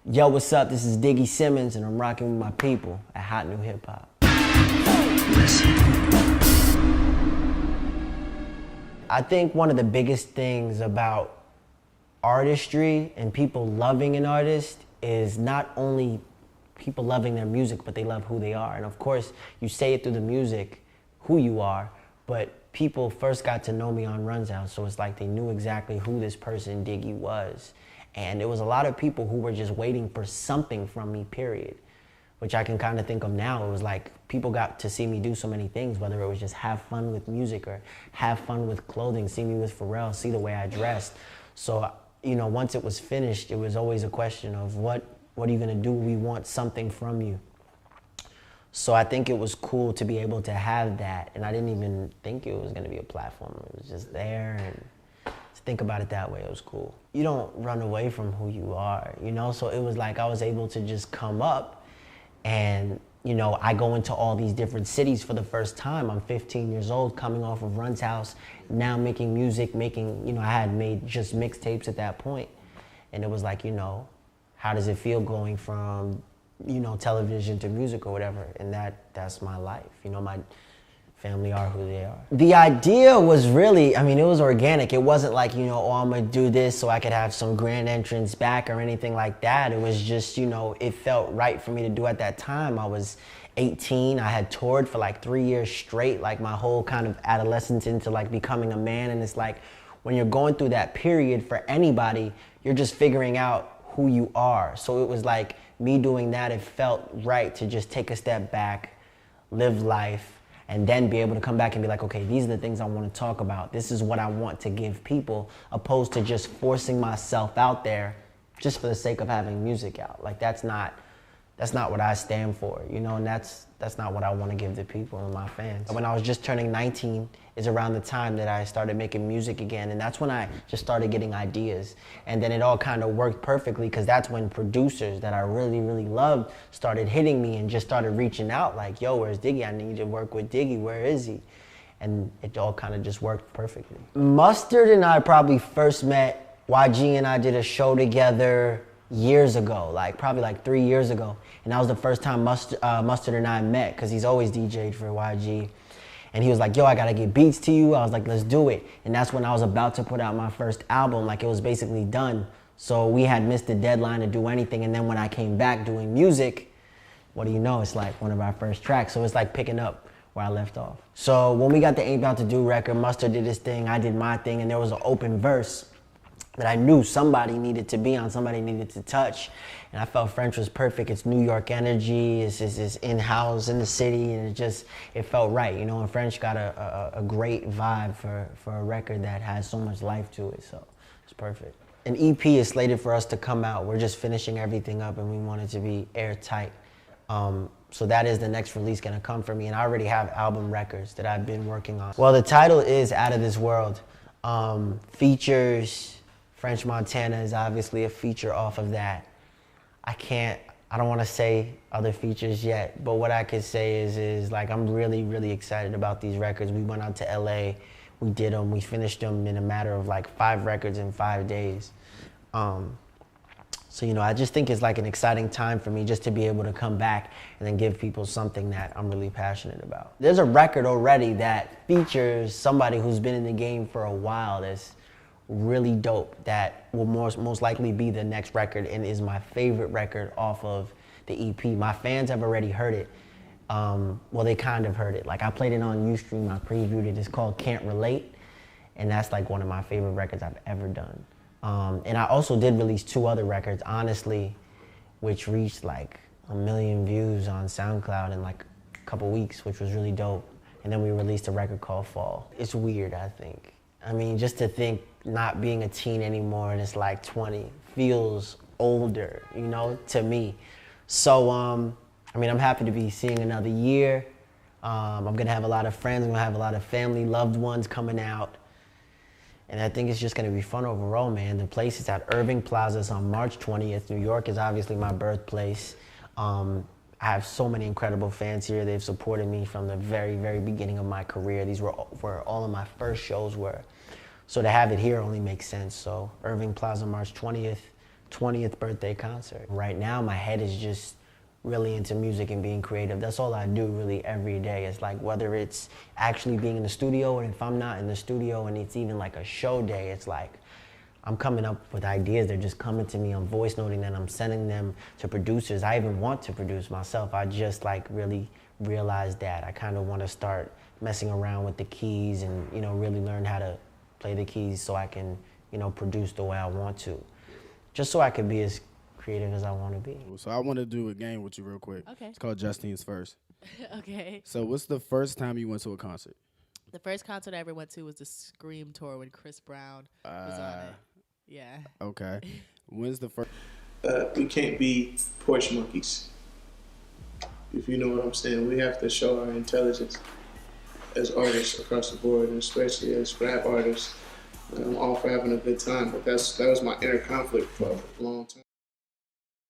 Yo, what's up? This is Diggy Simmons, and I'm rocking with my people at Hot New Hip Hop. I think one of the biggest things about artistry and people loving an artist is not only people loving their music, but they love who they are. And of course, you say it through the music, who you are, but people first got to know me on Runs Out, so it's like they knew exactly who this person, Diggy, was. And there was a lot of people who were just waiting for something from me, period. Which I can kind of think of now. It was like people got to see me do so many things, whether it was just have fun with music or have fun with clothing, see me with Pharrell, see the way I dressed. So, you know, once it was finished, it was always a question of what are you gonna do? We want something from you. So I think it was cool to be able to have that. And I didn't even think it was gonna be a platform. It was just there, and to think about it that way, it was cool. You don't run away from who you are, you know? So it was like I was able to just come up and, you know, I go into all these different cities for the first time. I'm 15 years old, coming off of Run's house, now making music, you know, I had made just mixtapes at that point. And it was like, you know, how does it feel going from, you know, television to music or whatever? And that's my life. You know, my family are who they are. The idea was really, I mean, it was organic. It wasn't like, you know, oh, I'm gonna do this so I could have some grand entrance back or anything like that. It was just, you know, it felt right for me to do at that time. I was 18. I had toured for like 3 years straight, like my whole kind of adolescence into like becoming a man. And it's like, when you're going through that period for anybody, you're just figuring out who you are. So it was like me doing that, it felt right to just take a step back, live life, and then be able to come back and be like, okay, these are the things I want to talk about. This is what I want to give people, opposed to just forcing myself out there just for the sake of having music out. Like that's not what I stand for, you know, and that's not what I want to give the people and my fans. When I was just turning 19 is around the time that I started making music again, and that's when I just started getting ideas. And then it all kind of worked perfectly, because that's when producers that I really, really loved started hitting me and just started reaching out like, yo, where's Diggy? I need to work with Diggy, where is he? And it all kind of just worked perfectly. Mustard and I probably first met, YG and I did a show together years ago, like probably like 3 years ago. And that was the first time Mustard and I met, because he's always DJ'd for YG. And he was like, yo, I gotta get beats to you. I was like, let's do it. And that's when I was about to put out my first album, like it was basically done. So we had missed the deadline to do anything. And then when I came back doing music, what do you know? It's like one of our first tracks. So it's like picking up where I left off. So when we got the Ain't Bout To Do record, Mustard did his thing, I did my thing, and there was an open verse that I knew somebody needed to be on, somebody needed to touch. And I felt French was perfect. It's New York energy, it's in-house in the city, and it felt right, you know, and French got a great vibe for a record that has so much life to it, so it's perfect. An EP is slated for us to come out. We're just finishing everything up, and we want it to be airtight. So that is the next release gonna come for me, and I already have album records that I've been working on. Well, the title is Out of This World. Features, French Montana is obviously a feature off of that. I don't want to say other features yet, but what I could say is like, I'm really, really excited about these records. We went out to LA, we did them, we finished them in a matter of like 5 records in 5 days. So, you know, I just think it's like an exciting time for me just to be able to come back and then give people something that I'm really passionate about. There's a record already that features somebody who's been in the game for a while that's really dope, that will most likely be the next record and is my favorite record off of the EP. My fans have already heard it. Well, they kind of heard it. Like I played it on Ustream, I previewed it. It's called Can't Relate, and that's like one of my favorite records I've ever done. And I also did release 2 other records, Honestly, which reached like 1 million views on SoundCloud in like a couple weeks, which was really dope. And then we released a record called Fall. It's weird, I think. I mean, just to think not being a teen anymore and it's like 20 feels older, you know, to me. So, I mean, I'm happy to be seeing another year. I'm gonna have a lot of friends, I'm gonna have a lot of family, loved ones coming out. And I think it's just gonna be fun overall, man. The place is at Irving Plaza. It's on March 20th. New York is obviously my birthplace. I have so many incredible fans here. They've supported me from the very, very beginning of my career. These were where all of my first shows were. So to have it here only makes sense. So Irving Plaza, March 20th. 20th birthday concert. Right now, my head is just really into music and being creative. That's all I do really every day. It's like whether it's actually being in the studio, and if I'm not in the studio and it's even like a show day, it's like I'm coming up with ideas. They're just coming to me. I'm voice noting them. I'm sending them to producers. I even want to produce myself. I just like really realized that. I kind of want to start messing around with the keys and, you know, really learn how to play the keys so I can, you know, produce the way I want to. Just so I can be as creative as I want to be. So I want to do a game with you real quick. Okay. It's called Justine's First. Okay. So what's the first time you went to a concert? The first concert I ever went to was the Scream tour when Chris Brown was on it. Yeah. Okay. When's the first? We can't be porch monkeys. If you know what I'm saying, we have to show our intelligence as artists across the board, and especially as rap artists. I'm all for having a good time, but that was my inner conflict for a long time.